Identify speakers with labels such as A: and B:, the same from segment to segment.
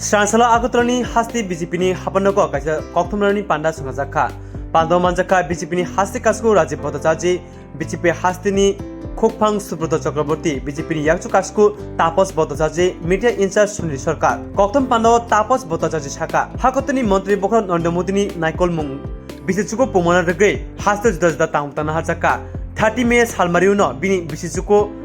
A: Stransala Agotoni Hasti Bijipini Hapanoko Koktumani Panda Sungazaka Pando Manjaka Bijipini Hasti Kasku Raji Potaji Bijipi Hastini Kokpang Subrata Chakraborty Bijipini Yakchu Kasku Tapos Botaji Media Incharge Sunil Sarkar Koktum Pando Tapos Botaji Shaka Hakotani Montri Bokran Nondamudini Naikol Mung Bisichuko Pomona Regre Hasta Judda Tamtana Hachaka 30 May Salmariuno Bini Bisichuko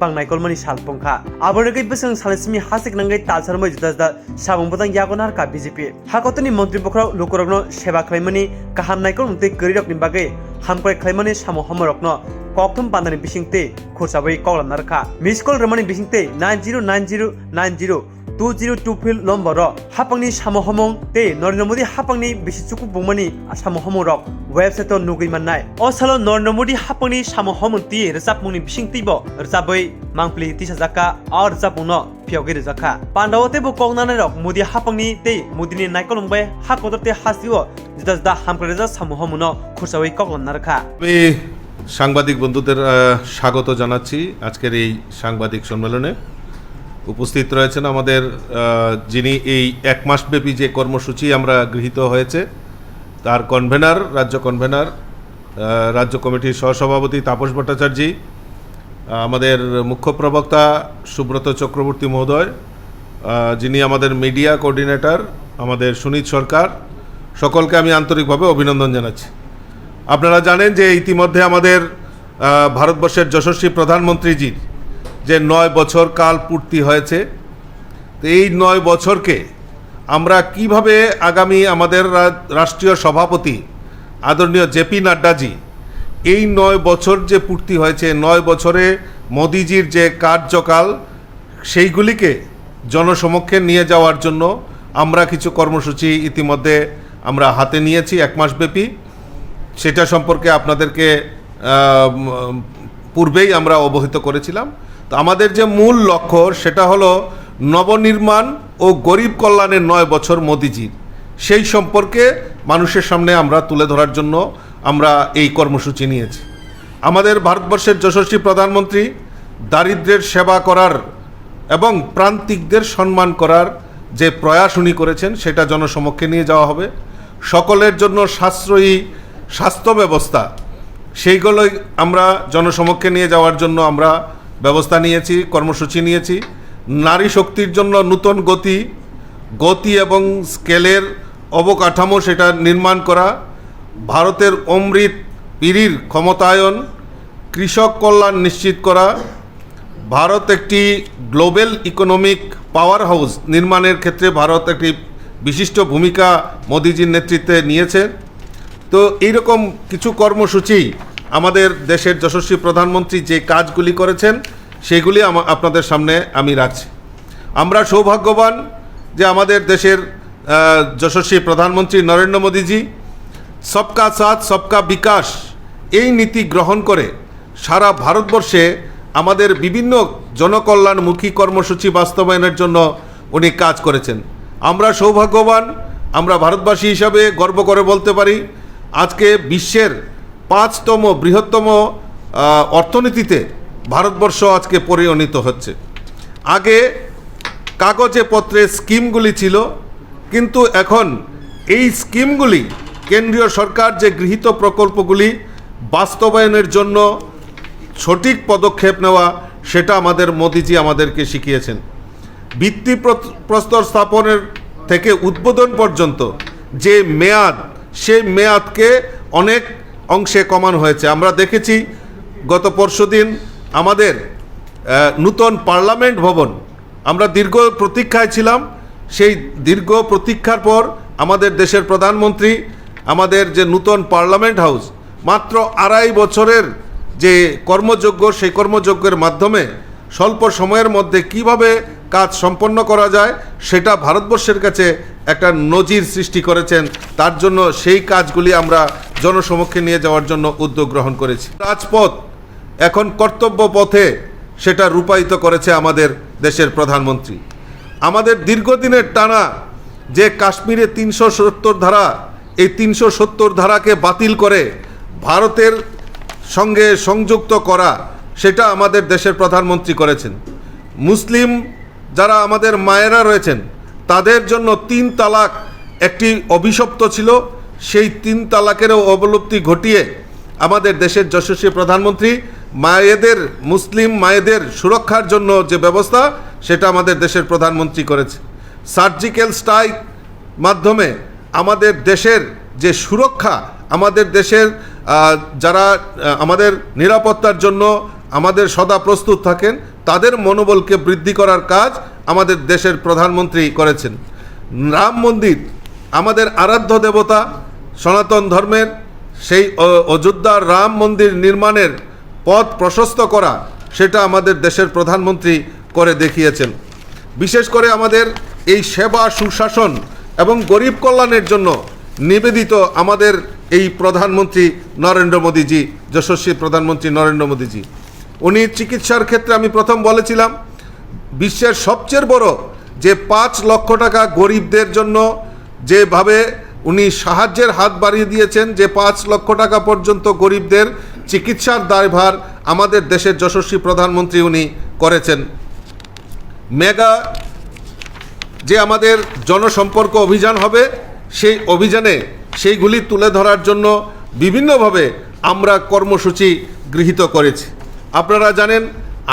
A: Pang Naikol Mani Salpongka Abornagi Bisang Salasmi Hasik Nangai Talsarmo Judda Sabongbatang Yagonar Ka BJP Hakotani Montri Bokra Lukorogno Sheba Claimani Kaham Naikol Munte Kurirok Nimbage Hamkore Claimani Samo Homorokno Koktum Pandani Bishingte Kursabai Kolam Narka Miss Call Romani Bishingte 909090 2025 Lomboro Hapangni Samo Homong Te Nornomudi Hapangni Bishichuku Bumani Samo Homorok website Nugi Manai Osalo Nornomudi Hapangni Samo Homonti Resapuni Bishingtibo Resabai Mangpli Tishazaka or Zapuno Piogiri Zaka Pandawote Bukong Mudi Hapangni Te Mudini Naikolumbe Hakote Hasio Just the Hampreza Samo Homono Kursawi Kolam Narka
B: সাংবাদিক বন্ধুদের স্বাগত জানাচ্ছি আজকের এই সাংবাদিক সম্মেলনে উপস্থিত রয়েছেন আমাদের যিনি এই এক মাসব্যাপী যে কর্মসূচি আমরা গৃহীত হয়েছে তার কনভেনার রাজ্য কমিটির সহসভাপতি তাপস ভট্টাচার্য আমাদের মুখ্য প্রবক্তা সুব্রত চক্রবর্তী মহোদয় যিনি আমাদের মিডিয়া কোঅর্ডিনেটর আমাদের সুনীত সরকার সকলকে আমি আন্তরিকভাবে অভিনন্দন জানাচ্ছি আপনারা জানেন যে ইতিমধ্যে আমাদের ভারতবর্ষের যশস্বী প্রধানমন্ত্রীজির যে 9 বছর কাল পূর্তি হয়েছে তো এই 9 বছরকে আমরা কিভাবে আগামী আমাদের রাষ্ট্রীয় সভাপতি আদরণীয় জেপি নাড্ডাজি এই 9 বছর যে পূর্তি হয়েছে 9 বছরে মোদিজির যে কার্যকাল সেইগুলিকে জনসমক্ষে নিয়ে যাওয়ার জন্য আমরা কিছু কর্মসূচি ইতিমধ্যে আমরা হাতে নিয়েছি এক মাসব্যাপী সেটা সম্পর্কে আপনাদেরকে পূর্বেই আমরা অবহিত করেছিলাম তো আমাদের যে মূল লক্ষ্য সেটা হলো নবনির্মাণ ও গরিব কল্যাণের 9 বছর মোদিজির সেই সম্পর্কে মানুষের সামনে আমরা তুলে ধরার জন্য আমরা এই কর্মসূচি নিয়েছি আমাদের ভারতবর্ষের যশস্বী প্রধানমন্ত্রী দারিদ্র্যের সেবা করার এবং প্রান্তিকদের সম্মান করার যে প্রয়াস উনি করেছেন সেটা জনসমক্ষে নিয়ে যাওয়া হবে সকলের জন্য সাশ্রয়ী স্বাস্থ্য ব্যবস্থা সেইগুলোই আমরা জনসমক্ষে নিয়ে যাওয়ার জন্য আমরা ব্যবস্থা নিয়েছি কর্মসূচি নিয়েছি নারী শক্তির জন্য নতুন গতি এবং স্কেলের অবকাঠামো সেটা নির্মাণ করা ভারতের অমৃত পিরির ক্ষমতায়ন কৃষক কল্যাণ নিশ্চিত করা ভারত একটি গ্লোবাল ইকোনমিক পাওয়ার হাউস নির্মাণের ক্ষেত্রে ভারত একটি বিশিষ্ট ভূমিকা মোদিজির নেতৃত্বে নিয়েছে তো এইরকম কিছু কর্মসূচি আমাদের দেশের যশস্বী প্রধানমন্ত্রী যে কাজগুলি করেছেন সেগুলি আপনাদের সামনে আমি রাখছি আমরা সৌভাগ্যবান যে আমাদের দেশের যশস্বী প্রধানমন্ত্রী নরেন্দ্র মোদীজি সবকা সাথ সবকা বিকাশ এই নীতি গ্রহণ করে সারা ভারতবর্ষে আমাদের বিভিন্ন জনকল্যাণমুখী কর্মসূচি বাস্তবায়নের জন্য উনি কাজ করেছেন আমরা সৌভাগ্যবান আমরা ভারতবাসী হিসাবে গর্ব করে বলতে পারি আজকে বিশ্বের 5তম বৃহত্তম অর্থনীতিতে ভারতবর্ষ আজকে পরিণত হচ্ছে আগে কাগজে পত্রে স্কিমগুলি ছিল কিন্তু এখন এই স্কিমগুলি কেন্দ্রীয় সরকার যে গৃহীত প্রকল্পগুলি বাস্তবায়নের জন্য সঠিক পদক্ষেপ নেওয়া সেটা আমাদের মোদিজি আমাদেরকে শিখিয়েছেন ভিত্তিপ্রস্তর স্থাপনের থেকে উদ্বোধন পর্যন্ত যে মেয়াদ সেই মেয়াদকে অনেক অংশে কমানো হয়েছে আমরা দেখেছি গত পরশুদিন আমাদের নূতন পার্লামেন্ট ভবন আমরা দীর্ঘ প্রতীক্ষায় ছিলাম সেই দীর্ঘ প্রতীক্ষার পর আমাদের দেশের প্রধানমন্ত্রী আমাদের যে নূতন পার্লামেন্ট হাউস মাত্র 2.5 বছরের যে কর্মযজ্ঞ সেই কর্মযজ্ঞের মাধ্যমে স্বল্প সময়ের মধ্যে কিভাবে কাজ সম্পন্ন করা যায় সেটা ভারতবর্ষের কাছে একটা নজির সৃষ্টি করেছেন তার জন্য সেই কাজগুলি আমরা জনসমক্ষে নিয়ে যাওয়ার জন্য উদ্যোগ গ্রহণ করেছি রাজপথ এখন কর্তব্য পথে সেটা রূপায়িত করেছে আমাদের দেশের প্রধানমন্ত্রী আমাদের দীর্ঘদিনের টানা যে কাশ্মীরে 370 ধারা এই 370 ধারাকে বাতিল করে ভারতের সঙ্গে সংযুক্ত করা সেটা আমাদের দেশের প্রধানমন্ত্রী করেছেন মুসলিম যারা আমাদের মায়েরা রয়েছেন তাদের জন্য 3 তালাক একটি অভিশপ্ত ছিল। সেই 3 তালাকেরও অবলুপ্তি ঘটিয়ে আমাদের দেশের যশস্বী প্রধানমন্ত্রী মুসলিম মায়েদের সুরক্ষার জন্য যে ব্যবস্থা, সেটা আমাদের দেশের প্রধানমন্ত্রী করেছে। সার্জিক্যাল স্ট্রাইক মাধ্যমে আমাদের দেশের যে সুরক্ষা, আমাদের দেশের যারা আমাদের নিরাপত্তার জন্য আমাদের সদা প্রস্তুত থাকেন, তাদের মনোবলকে বৃদ্ধি করার কাজ আমাদের দেশের প্রধানমন্ত্রী করেছেন। রাম মন্দির আমাদের আরাধ্য দেবতা, সনাতন ধর্মের সেই অযোধ্যার রাম মন্দির নির্মাণের পথ প্রশস্ত করা, সেটা আমাদের দেশের প্রধানমন্ত্রী করে দেখিয়েছেন। বিশেষ করে আমাদের এই সেবা, সুশাসন এবং গরিব কল্যাণের জন্য নিবেদিত আমাদের এই প্রধানমন্ত্রী নরেন্দ্র মোদীজি, যশস্বী প্রধানমন্ত্রী নরেন্দ্র মোদীজি। উনি চিকিৎসার ক্ষেত্রে, আমি প্রথম বলেছিলাম, বিশ্বের সবচেয়ে বড় যে 5 লক্ষ টাকা গরিবদের জন্য যেভাবে উনি সাহায্যের হাত বাড়িয়ে দিয়েছেন, যে 5 লক্ষ টাকা পর্যন্ত গরিবদের চিকিৎসার দায়ভার আমাদের দেশের যশস্বী প্রধানমন্ত্রী উনি করেছেন। মেগা যে আমাদের জনসম্পর্ক অভিযান হবে, সেই অভিযানে সেইগুলি তুলে ধরার জন্য বিভিন্নভাবে আমরা কর্মসূচি গৃহীত করেছি। আপনারা জানেন,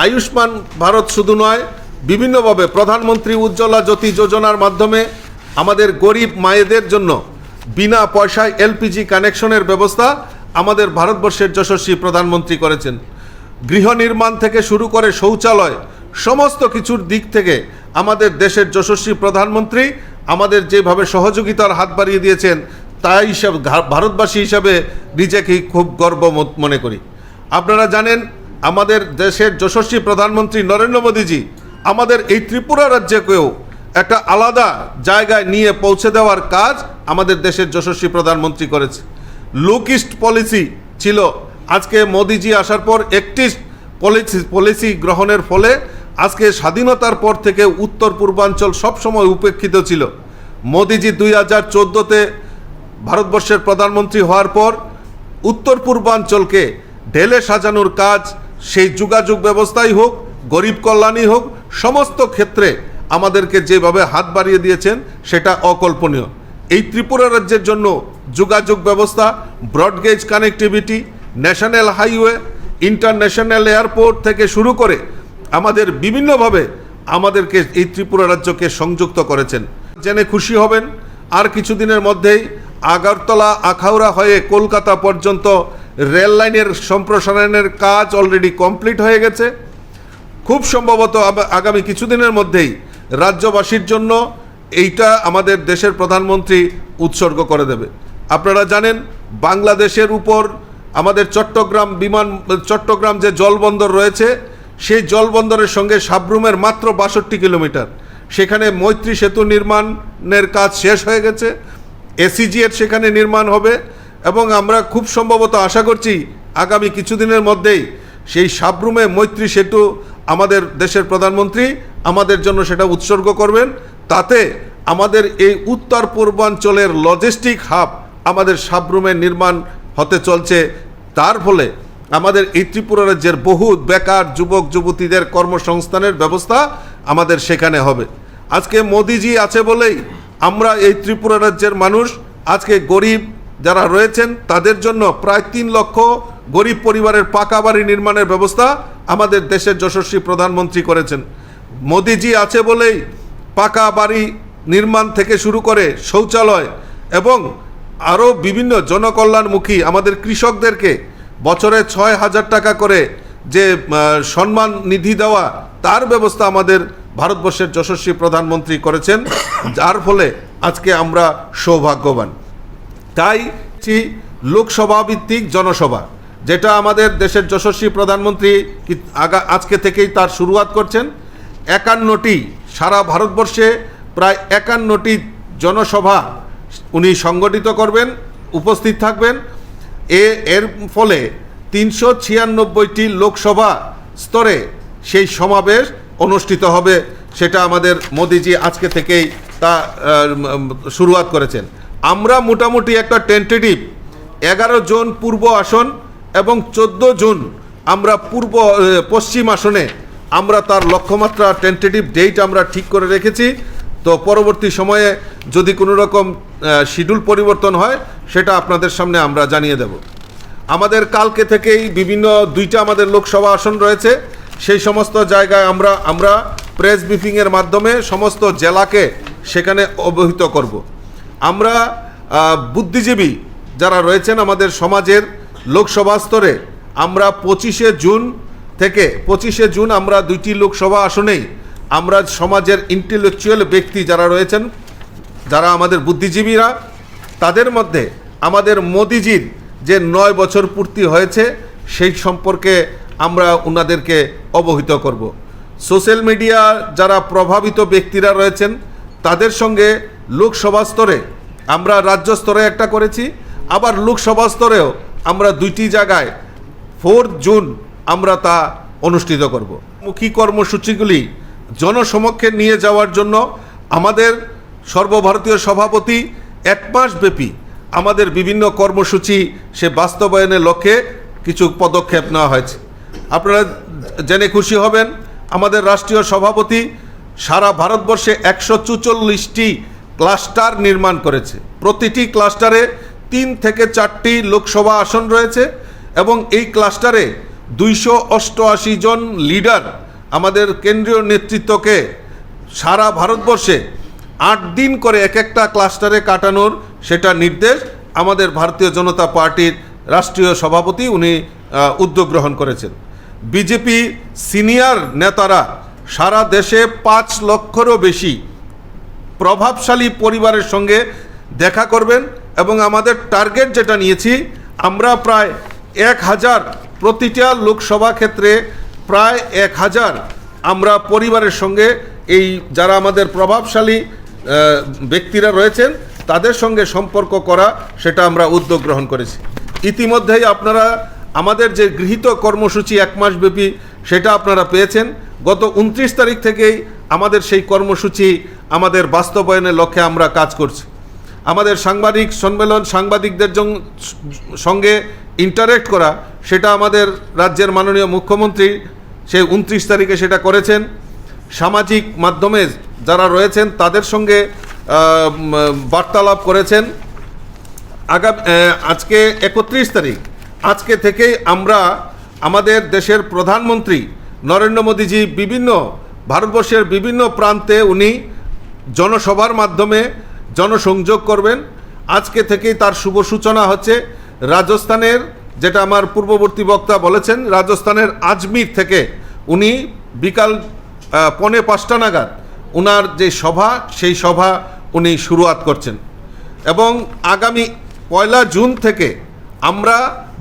B: আয়ুষ্মান ভারত শুধু নয়, বিভিন্নভাবে প্রধানমন্ত্রী উজ্জ্বলা জ্যোতি যোজনার মাধ্যমে আমাদের গরিব মায়েদের জন্য বিনা পয়সায় এলপিজি কানেকশনের ব্যবস্থা আমাদের ভারতবর্ষের যশস্বী প্রধানমন্ত্রী করেছেন। গৃহ নির্মাণ থেকে শুরু করে শৌচালয়, সমস্ত কিছুর দিক থেকে আমাদের দেশের যশস্বী প্রধানমন্ত্রী আমাদের যেভাবে সহযোগিতার হাত বাড়িয়ে দিয়েছেন, তাই হিসাবে ভারতবাসী হিসাবে নিজেকেই খুব গর্ব মনে করি। আপনারা জানেন, আমাদের দেশের যশস্বী প্রধানমন্ত্রী নরেন্দ্র মোদীজি আমাদের এই ত্রিপুরা রাজ্যকেও একটা আলাদা জায়গায় নিয়ে পৌঁছে দেওয়ার কাজ আমাদের দেশের যশস্বী প্রধানমন্ত্রী করেছে। লুক ইস্ট পলিসি ছিল, আজকে মোদীজি আসার পর একটি পলিসি গ্রহণের ফলে আজকে স্বাধীনতার পর থেকে উত্তর পূর্বাঞ্চল সবসময় উপেক্ষিত ছিল। মোদীজি 2014-তে ভারতবর্ষের প্রধানমন্ত্রী হওয়ার পর উত্তর পূর্বাঞ্চলকে ঢেলে সাজানোর কাজ, সেই যোগাযোগ ব্যবস্থাই হোক, গরিব কল্যাণই হোক, সমস্ত ক্ষেত্রে আমাদেরকে যেভাবে হাত বাড়িয়ে দিয়েছেন, সেটা অকল্পনীয়। এই ত্রিপুরা রাজ্যের জন্য যোগাযোগ ব্যবস্থা, broad gauge connectivity, national highway, international airport থেকে শুরু করে আমাদের বিভিন্নভাবে আমাদেরকে এই ত্রিপুরা রাজ্যকে সংযুক্ত করেছেন। জেনে খুশি হবেন, আর কিছুদিনের মধ্যেই আগরতলা আখাউড়া হয়ে কলকাতা পর্যন্ত রেল লাইনের সম্প্রসারণের কাজ অলরেডি কমপ্লিট হয়ে গেছে। খুব সম্ভবত আগামী কিছুদিনের মধ্যেই রাজ্যবাসীর জন্য এইটা আমাদের দেশের প্রধানমন্ত্রী উৎসর্গ করে দেবে। আপনারা জানেন, বাংলাদেশের উপর আমাদের চট্টগ্রাম যে জলবন্দর রয়েছে, সেই জলবন্দরের সঙ্গে সাবরুমের মাত্র 62 কিলোমিটার, সেখানে মৈত্রী সেতু নির্মাণের কাজ শেষ হয়ে গেছে। এসিজিএর সেখানে নির্মাণ হবে এবং আমরা খুব সম্ভবত আশা করছি আগামী কিছুদিনের মধ্যেই সেই সাবরুমে মৈত্রী সেতু আমাদের দেশের প্রধানমন্ত্রী আমাদের জন্য সেটা উৎসর্গ করবেন। তাতে আমাদের এই উত্তর পূর্বাঞ্চলের লজিস্টিক হাব আমাদের সাবরুমে নির্মাণ হতে চলছে। তার ফলে আমাদের এই ত্রিপুরা রাজ্যের বহু বেকার যুবক যুবতীদের কর্মসংস্থানের ব্যবস্থা আমাদের সেখানে হবে। আজকে মোদিজি আছে বলেই আমরা এই ত্রিপুরা রাজ্যের মানুষ আজকে গরিব যারা রয়েছেন, তাদের জন্য প্রায় 3 লক্ষ গরিব পরিবারের পাকা বাড়ি নির্মাণের ব্যবস্থা আমাদের দেশের যশস্বী প্রধানমন্ত্রী করেছেন। মোদিজি আছে বলেই পাকা বাড়ি নির্মাণ থেকে শুরু করে শৌচালয় এবং আরও বিভিন্ন জনকল্যাণমুখী আমাদের কৃষকদেরকে বছরে 6,000 টাকা করে যে সম্মান নিধি দেওয়া, তার ব্যবস্থা আমাদের ভারতবর্ষের যশস্বী প্রধানমন্ত্রী করেছেন, যার ফলে আজকে আমরা সৌভাগ্যবান। তাই লোকসভা ভিত্তিক জনসভা, যেটা আমাদের দেশের যশস্বী প্রধানমন্ত্রী আজকে থেকেই তার শুরুয়াত করছেন। 51টি, সারা ভারতবর্ষে প্রায় 51টি জনসভা উনি সংগঠিত করবেন, উপস্থিত থাকবেন। এর ফলে 396টি লোকসভা স্তরে সেই সমাবেশ অনুষ্ঠিত হবে, সেটা আমাদের মোদিজি আজকে থেকেই তা শুরুয়াত করেছেন। আমরা মোটামুটি একটা টেন্টেটিভ 11 জন পূর্ব আসন এবং 14 জন আমরা পশ্চিম আসনে আমরা তার লক্ষ্যমাত্রা টেন্টেটিভ ডেট আমরা ঠিক করে রেখেছি। তো পরবর্তী সময়ে যদি কোনো রকম শিডিউল পরিবর্তন হয় সেটা আপনাদের সামনে আমরা জানিয়ে দেব। আমাদের কালকে থেকেই বিভিন্ন 2টা আমাদের লোকসভা আসন রয়েছে, সেই সমস্ত জায়গায় আমরা প্রেস ব্রিফিংয়ের মাধ্যমে সমস্ত জেলাকে সেখানে অবহিত করব। আমরা বুদ্ধিজীবী যারা রয়েছেন আমাদের সমাজের লোকসভা স্তরে আমরা 25শে জুন আমরা 2টি লোকসভা আসনেই আমরা সমাজের ইন্টেলেকচুয়াল ব্যক্তি যারা রয়েছেন, যারা আমাদের বুদ্ধিজীবীরা, তাদের মধ্যে আমাদের মোদিজির যে 9 বছর পূর্তি হয়েছে সেই সম্পর্কে আমরা ওনাদেরকে অবহিত করব। সোশ্যাল মিডিয়া যারা প্রভাবিত ব্যক্তিরা রয়েছেন তাদের সঙ্গে লোকসভা স্তরে আমরা রাজ্য স্তরে একটা করেছি, আবার লোকসভা স্তরেও আমরা 2টি জায়গায় 4 জুন আমরা তা অনুষ্ঠিত করব। মুখী কর্মসূচিগুলি জনসমক্ষে নিয়ে যাওয়ার জন্য আমাদের সর্বভারতীয় সভাপতি 1 মাস ব্যাপী আমাদের বিভিন্ন কর্মসূচি সে বাস্তবায়নের লক্ষ্যে কিছু পদক্ষেপ নেওয়া হয়েছে। আপনারা জেনে খুশি হবেন আমাদের রাষ্ট্রীয় সভাপতি সারা ভারতবর্ষে 144টি ক্লাস্টার নির্মাণ করেছে। প্রতিটি ক্লাস্টারে 3 থেকে 4টি লোকসভা আসন রয়েছে এবং এই ক্লাস্টারে 288 জন লিডার আমাদের কেন্দ্রীয় নেতৃত্বকে সারা ভারতবর্ষে 8 দিন করে এক একটা ক্লাস্টারে কাটানোর সেটা নির্দেশ আমাদের ভারতীয় জনতা পার্টির রাষ্ট্রীয় সভাপতি উনি উদ্যোগ গ্রহণ করেছেন। বিজেপি সিনিয়র নেতারা সারা দেশে 5 লক্ষেরও বেশি প্রভাবশালী পরিবারের সঙ্গে দেখা করবেন এবং আমাদের টার্গেট যেটা নিয়েছি আমরা প্রায় 1000 প্রতিটা লোকসভা ক্ষেত্রে প্রায় 1000 আমরা পরিবারের সঙ্গে এই যারা আমাদের প্রভাবশালী ব্যক্তিরা রয়েছেন তাদের সঙ্গে সম্পর্ক করা সেটা আমরা উদ্যোগ গ্রহণ করেছি। ইতিমধ্যেই আপনারা আমাদের যে গৃহীত কর্মসূচি 1 মাস ব্যাপী সেটা আপনারা পেয়েছেন। গত 29 তারিখ থেকেই আমাদের সেই কর্মসূচি আমাদের বাস্তবায়নের লক্ষ্যে আমরা কাজ করছি। আমাদের সাংবাদিক সম্মেলন, সাংবাদিকদের সঙ্গে ইন্টারেক্ট করা সেটা আমাদের রাজ্যের মাননীয় মুখ্যমন্ত্রী সেই 29 তারিখে সেটা করেছেন। সামাজিক মাধ্যমে যারা রয়েছেন তাদের সঙ্গে বার্তালাপ করেছেন। আজকে 31 তারিখ, আজকে থেকেই আমরা আমাদের দেশের প্রধানমন্ত্রী নরেন্দ্র মোদীজি ভারতবর্ষের বিভিন্ন প্রান্তে উনি জনসভার মাধ্যমে জনসংযোগ করবেন। আজকে থেকেই তার শুভ সূচনা হচ্ছে। রাজস্থানের, যেটা আমার পূর্ববর্তী বক্তা বলেছেন, রাজস্থানের আজমির থেকে উনি বিকাল 4:45 নাগাদ ওনার যে সভা সেই সভা উনি শুরুয়াত করছেন এবং আগামী 1 জুন থেকে আমরা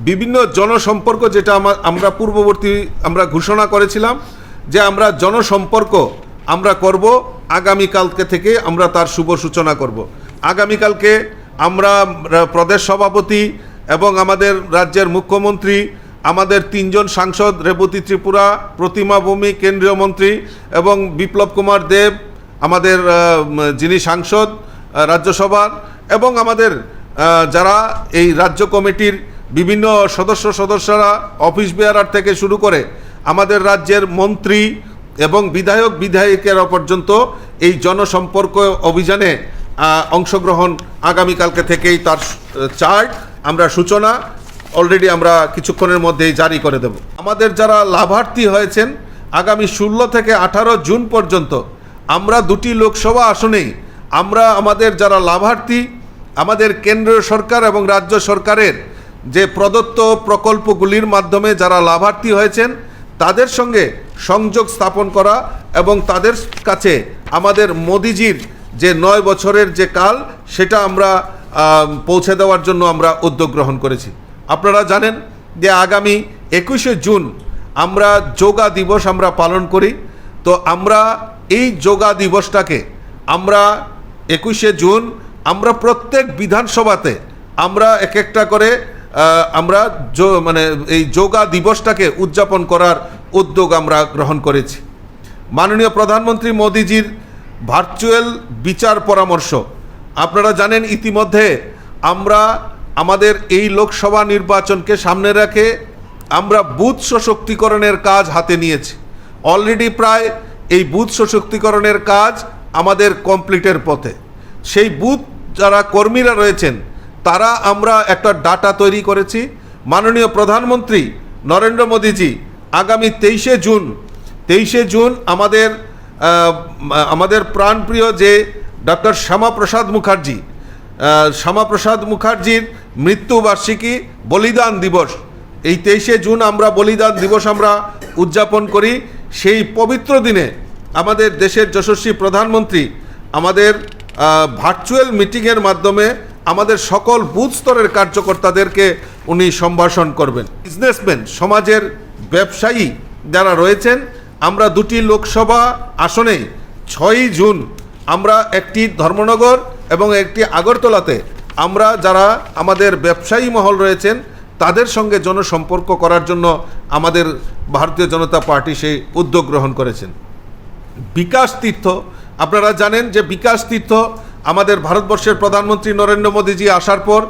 B: বিভিন্ন জনসম্পর্ক, যেটা আমরা পূর্ববর্তী আমরা ঘোষণা করেছিলাম যে আমরা জনসম্পর্ক আমরা করব, আগামীকালকে থেকে আমরা তার শুভ সূচনা করব। আগামীকালকে আমরা প্রদেশ সভাপতি এবং আমাদের রাজ্যের মুখ্যমন্ত্রী, আমাদের 3 জন সাংসদ রেবতী ত্রিপুরা, প্রতিমা ভৌমিক কেন্দ্রীয় মন্ত্রী এবং বিপ্লব কুমার দেব আমাদের যিনি সাংসদ রাজ্যসভার, এবং আমাদের যারা এই রাজ্য কমিটির বিভিন্ন সদস্যরা, অফিস বেয়ারার থেকে শুরু করে আমাদের রাজ্যের মন্ত্রী এবং বিধায়কেরা পর্যন্ত এই জনসম্পর্ক অভিযানে অংশগ্রহণ আগামীকালকে থেকেই তার চার্ট আমরা সূচনা অলরেডি আমরা কিছুক্ষণের মধ্যেই জারি করে দেব। আমাদের যারা লাভার্থী হয়েছেন আগামী 16 থেকে 18 জুন পর্যন্ত আমরা 2টি লোকসভা আসনেই আমরা আমাদের যারা লাভার্থী, আমাদের কেন্দ্রীয় সরকার এবং রাজ্য সরকারের যে প্রদত্ত প্রকল্পগুলির মাধ্যমে যারা লাভার্থী হয়েছেন তাদের সঙ্গে সংযোগ স্থাপন করা এবং তাদের কাছে আমাদের মোদিজির যে 9 বছরের যে কাল সেটা আমরা পৌঁছে দেওয়ার জন্য আমরা উদ্যোগ গ্রহণ করেছি। আপনারা জানেন যে আগামী 21শে জুন আমরা যোগা দিবস আমরা পালন করি। তো আমরা এই যোগা দিবসটাকে আমরা 21শে জুন আমরা প্রত্যেক বিধানসভাতে আমরা এক একটা করে আমরা এই যোগা দিবসটাকে উদযাপন করার উদ্যোগ আমরা গ্রহণ করেছি। মাননীয় প্রধানমন্ত্রী মোদিজির ভার্চুয়াল বিচার পরামর্শ, আপনারা জানেন ইতিমধ্যে আমরা আমাদের এই লোকসভা নির্বাচনকে সামনে রেখে আমরা বুথ সশক্তিকরণের কাজ হাতে নিয়েছি। অলরেডি প্রায় এই বুথ সশক্তিকরণের কাজ আমাদের কমপ্লিটের পথে। সেই বুথ যারা কর্মীরা রয়েছেন তারা আমরা একটা ডাটা তৈরি করেছি। মাননীয় প্রধানমন্ত্রী নরেন্দ্র মোদীজি আগামী 23শে জুন আমাদের প্রাণপ্রিয় যে ডক্টর শ্যামাপ্রসাদ মুখার্জির মৃত্যুবার্ষিকী বলিদান দিবস, এই 23শে জুন আমরা বলিদান দিবস আমরা উদযাপন করি। সেই পবিত্র দিনে আমাদের দেশের যশস্বী প্রধানমন্ত্রী আমাদের ভার্চুয়াল মিটিংয়ের মাধ্যমে আমাদের সকল বুথ স্তরের কার্যকর্তাদেরকে উনি সম্ভাষণ করবেন। বিজনেসম্যান, সমাজের ব্যবসায়ী যারা রয়েছেন, আমরা 2টি লোকসভা আসনে 6ই জুন আমরা একটি ধর্মনগর এবং একটি আগরতলাতে আমরা যারা আমাদের ব্যবসায়ী মহল রয়েছেন তাদের সঙ্গে জনসম্পর্ক করার জন্য আমাদের ভারতীয় জনতা পার্টি সেই উদ্যোগ গ্রহণ করেছেন। বিকাশ তীর্থ, আপনারা জানেন যে বিকাশ তীর্থ আমাদের ভারতবর্ষের প্রধানমন্ত্রী নরেন্দ্র মোদীজি আসার পর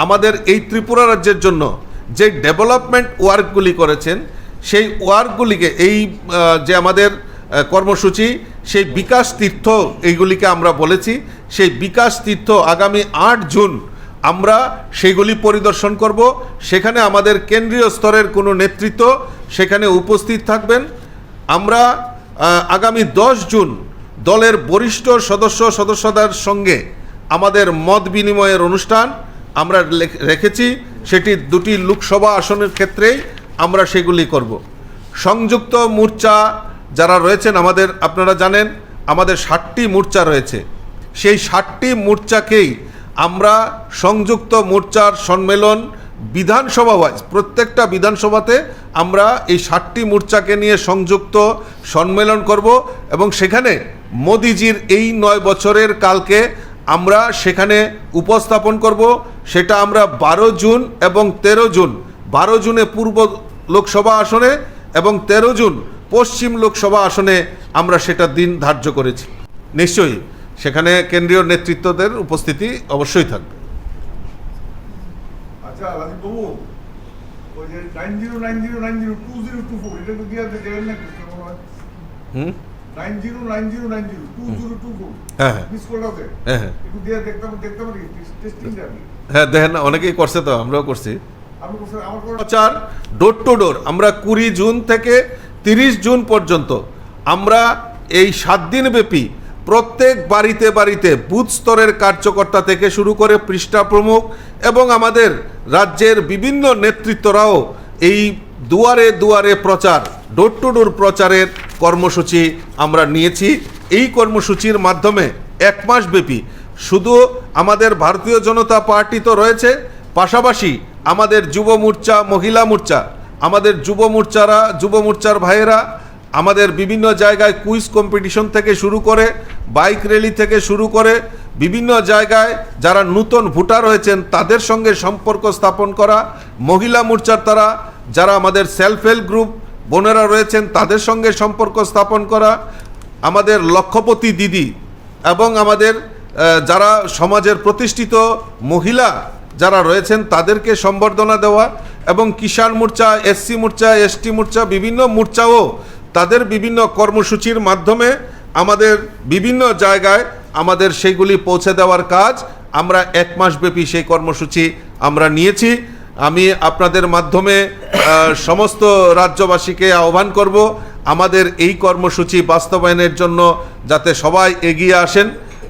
B: আমাদের এই ত্রিপুরা রাজ্যের জন্য যে ডেভেলপমেন্ট ওয়ার্কগুলি করেছেন, সেই ওয়ার্কগুলিকে এই যে আমাদের কর্মসূচি, সেই বিকাশ তীর্থ এইগুলিকে আমরা বলেছি। সেই বিকাশ তীর্থ আগামী 8 জুন আমরা সেইগুলি পরিদর্শন করব। সেখানে আমাদের কেন্দ্রীয় স্তরের কোনো নেতৃত্ব সেখানে উপস্থিত থাকবেন। আমরা আগামী 10 জুন দলের বরিষ্ঠ সদস্যদের সঙ্গে আমাদের মত বিনিময়ের অনুষ্ঠান আমরা রেখেছি। সেটি 2টি লোকসভা আসনের ক্ষেত্রেই আমরা সেগুলি করব। সংযুক্ত মোর্চা যারা রয়েছেন আমাদের, আপনারা জানেন আমাদের 60টি মোর্চা রয়েছে। সেই 60টি মোর্চাকেই আমরা সংযুক্ত মোর্চার সম্মেলন বিধানসভা ওয়াইজ প্রত্যেকটা বিধানসভাতে আমরা এই 60টি মোর্চাকে নিয়ে সংযুক্ত সম্মেলন করব এবং সেখানে মোদিজির এই 9 বছরের কালকে আমরা সেখানে উপস্থাপন করব। সেটা আমরা 12 জুন এবং 13 জুন, 12 জুনে পূর্ব লোকসভা আসনে এবং 13 জুন পশ্চিম লোকসভা আসনে আমরা সেটা দিন ধার্য করেছি। নিশ্চয়ই সেখানে কেন্দ্রীয় নেতৃত্বদের উপস্থিতি অবশ্যই থাকবে।
C: আচ্ছা রাজীব বাবু, ওই যে 9090902024 এটা তো দিয়ে দেবেন না কিছু মনে হয়? 9090902024
B: হ্যাঁ হ্যাঁ
C: মিস কল আছে।
B: হ্যাঁ
C: একটু দিয়ে দেখতে পারি টেস্টিং যাবে।
B: হ্যাঁ, দেখেন না, অনেকেই করছে, তো আমরাও করছি।
C: আমি বলছি আমার কোনো
B: প্রচার ডোর টু ডোর আমরা 20 জুন থেকে 30 জুন পর্যন্ত আমরা এই 7 দিন ব্যাপী প্রত্যেক বাড়িতে বাড়িতে বুথ স্তরের কার্যকর্তা থেকে শুরু করে পৃষ্ঠা প্রমুখ এবং আমাদের রাজ্যের বিভিন্ন নেতৃত্বরাও এই দুয়ারে দুয়ারে প্রচার, ডোর টু ডোর প্রচারের কর্মসূচি আমরা নিয়েছি। এই কর্মসূচির মাধ্যমে 1 মাস ব্যাপী শুধু আমাদের ভারতীয় জনতা পার্টি তো রয়েছে, পাশাপাশি আমাদের যুব মোর্চা, মহিলা মোর্চা, আমাদের যুব মোর্চার ভাইয়েরা আমাদের বিভিন্ন জায়গায় কুইজ কম্পিটিশন থেকে শুরু করে বাইক র্যালি থেকে শুরু করে বিভিন্ন জায়গায় যারা নতুন ভোটার হয়েছেন তাদের সঙ্গে সম্পর্ক স্থাপন করা, মহিলা মোর্চার তারা যারা আমাদের সেলফ হেল্প গ্রুপ বোনেরা রয়েছেন তাদের সঙ্গে সম্পর্ক স্থাপন করা, আমাদের লক্ষপতি দিদি এবং আমাদের যারা সমাজের প্রতিষ্ঠিত মহিলা যারা রয়েছেন তাদেরকে সম্বর্ধনা দেওয়া এবং কিষাণ মোর্চা, এসসি মোর্চা, এসটি মোর্চা, বিভিন্ন মোর্চাও তাদের বিভিন্ন কর্মসূচির মাধ্যমে আমাদের বিভিন্ন জায়গায় আমাদের সেইগুলি পৌঁছে দেওয়ার কাজ আমরা 1 মাস ব্যাপী সেই কর্মসূচি আমরা নিয়েছি। আমি আপনাদের মাধ্যমে সমস্ত রাজ্যবাসীকে আহ্বান করব আমাদের এই কর্মসূচি বাস্তবায়নের জন্য যাতে সবাই এগিয়ে আসেন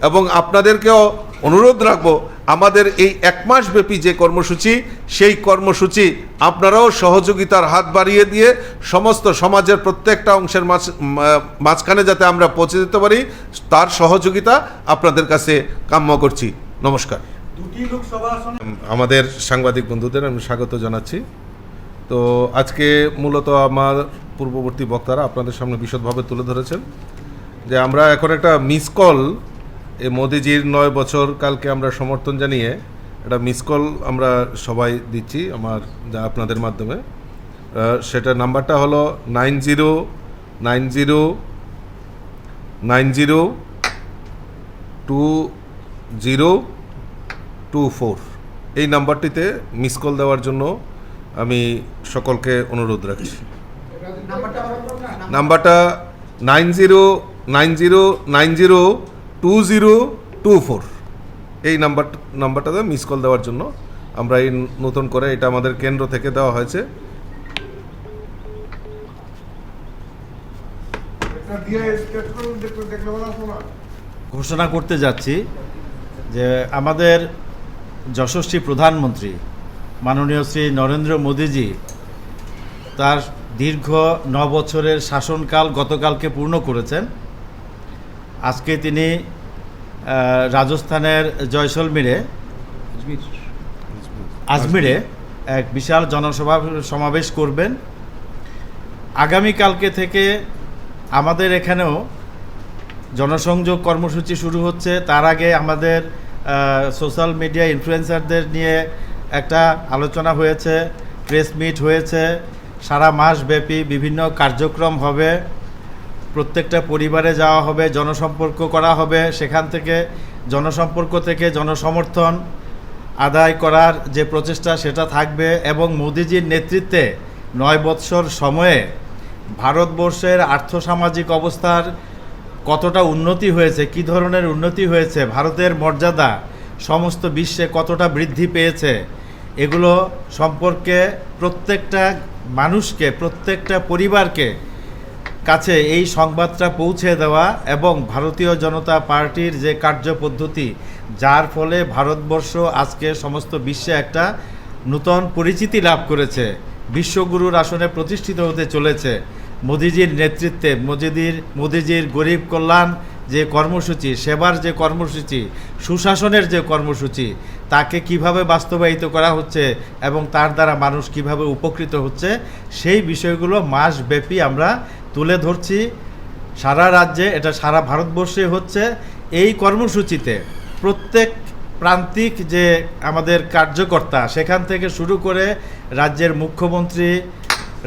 B: এবং আপনাদেরকেও অনুরোধ রাখবো আমাদের এই 1 মাস ব্যাপী যে কর্মসূচি, সেই কর্মসূচি আপনারাও সহযোগিতার হাত বাড়িয়ে দিয়ে সমস্ত সমাজের প্রত্যেকটা অংশের মাঝখানে যাতে আমরা পৌঁছে যেতে পারি তার সহযোগিতা আপনাদের কাছে কাম্য করছি। নমস্কার।
C: 2টি লোকসভা আসনে
B: আমাদের সাংবাদিক বন্ধুদের আমি স্বাগত জানাচ্ছি। তো আজকে মূলত আমার পূর্ববর্তী বক্তারা আপনাদের সামনে বিশদভাবে তুলে ধরেছেন যে আমরা এখন একটা মিস কল, এই মোদিজির 9 বছর কালকে আমরা সমর্থন জানিয়ে একটা মিস কল আমরা সবাই দিচ্ছি আমার যা আপনাদের মাধ্যমে। সেটা নাম্বারটা হলো 9090902024। এই নাম্বারটিতে মিস কল দেওয়ার জন্য আমি সকলকে অনুরোধ রাখছি। নাম্বারটা 909090 2024 এই নাম্বারটাতে মিস কল দেওয়ার জন্য আমরা এই নতুন করে এটা আমাদের কেন্দ্র থেকে দেওয়া হয়েছে।
C: একটা দিয়ে স্কেচ করে দেখলে বলা শোনা
D: ঘোষণা করতে যাচ্ছি যে আমাদের যশস্বী প্রধানমন্ত্রী মাননীয় শ্রী নরেন্দ্র মোদীজি তার দীর্ঘ 9 বছরের শাসনকাল গতকালকে পূর্ণ করেছেন। আজকে তিনি রাজস্থানের জয়সলমীরে আজমিরে এক বিশাল সমাবেশ করবেন। আগামীকালকে থেকে আমাদের এখানেও জনসংযোগ কর্মসূচি শুরু হচ্ছে। তার আগে আমাদের সোশ্যাল মিডিয়া ইনফ্লুয়েন্সারদের নিয়ে একটা আলোচনা হয়েছে, প্রেস মিট হয়েছে, সারা মাসব্যাপী বিভিন্ন কার্যক্রম হবে, প্রত্যেকটা পরিবারে যাওয়া হবে, জনসম্পর্ক করা হবে, সেখান থেকে জনসম্পর্ক থেকে জনসমর্থন আদায় করার যে প্রচেষ্টা সেটা থাকবে। এবং মোদিজির নেতৃত্বে 9 বৎসর সময়ে ভারতবর্ষের আর্থসামাজিক অবস্থার কতটা উন্নতি হয়েছে, কী ধরনের উন্নতি হয়েছে, ভারতের মর্যাদা সমস্ত বিশ্বে কতটা বৃদ্ধি পেয়েছে, এগুলো সম্পর্কে প্রত্যেকটা মানুষকে, প্রত্যেকটা পরিবারকে কাছে এই সংবাদটা পৌঁছে দেওয়া এবং ভারতীয় জনতা পার্টির যে কার্যপদ্ধতি, যার ফলে ভারতবর্ষ আজকে সমস্ত বিশ্বে একটা নূতন পরিচিতি লাভ করেছে, বিশ্বগুরুর আসনে প্রতিষ্ঠিত হতে চলেছে। মোদিজির নেতৃত্বে মোদিজির গরিব কল্যাণ যে কর্মসূচি, সেবার যে কর্মসূচি, সুশাসনের যে কর্মসূচি, তাকে কিভাবে বাস্তবায়িত করা হচ্ছে এবং তার দ্বারা মানুষ কিভাবে উপকৃত হচ্ছে, সেই বিষয়গুলো মাসব্যাপী আমরা তুলে ধরছি সারা রাজ্যে। এটা সারা ভারতবর্ষে হচ্ছে। এই কর্মসূচিতে প্রত্যেক প্রান্তিক যে আমাদের কার্যকর্তা, সেখান থেকে শুরু করে রাজ্যের মুখ্যমন্ত্রী,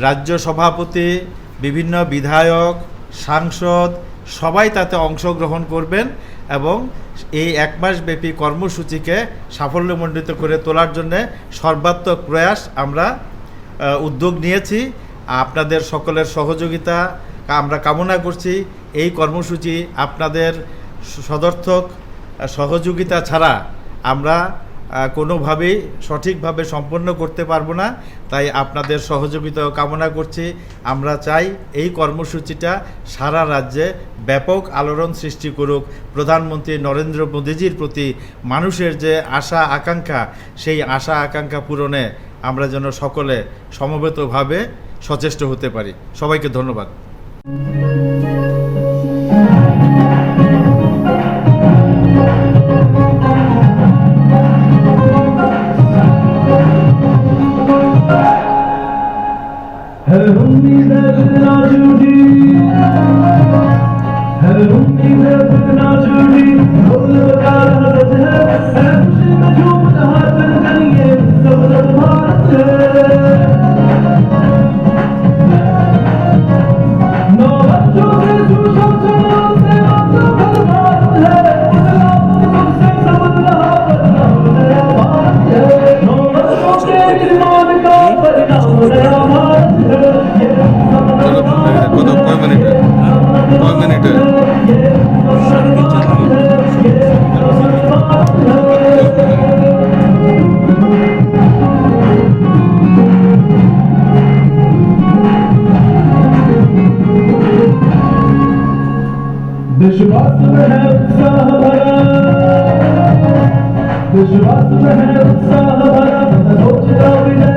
D: রাজ্য সভাপতি, বিভিন্ন বিধায়ক, সাংসদ সবাই তাতে অংশগ্রহণ করবেন এবং এই 1 মাসব্যাপী কর্মসূচিকে সাফল্যমণ্ডিত করে তোলার জন্যে সর্বাত্মক প্রয়াস আমরা উদ্যোগ নিয়েছি। আপনাদের সকলের সহযোগিতা আমরা কামনা করছি। এই কর্মসূচি আপনাদের সদর্থক সহযোগিতা ছাড়া আমরা কোনোভাবেই সঠিকভাবে সম্পন্ন করতে পারবো না। তাই আপনাদের সহযোগিতাও কামনা করছি। আমরা চাই এই কর্মসূচিটা সারা রাজ্যে ব্যাপক আলোড়ন সৃষ্টি করুক। প্রধানমন্ত্রী নরেন্দ্র মোদীজির প্রতি মানুষের যে আশা আকাঙ্ক্ষা, সেই আশা আকাঙ্ক্ষা পূরণে আমরা যেন সকলে সমবেতভাবে সচেষ্ট হতে পারি। সবাইকে ধন্যবাদ।
E: विश्वास में है उत्साह भरा, विश्वास में है उत्साह भरा, सोचता भी नहीं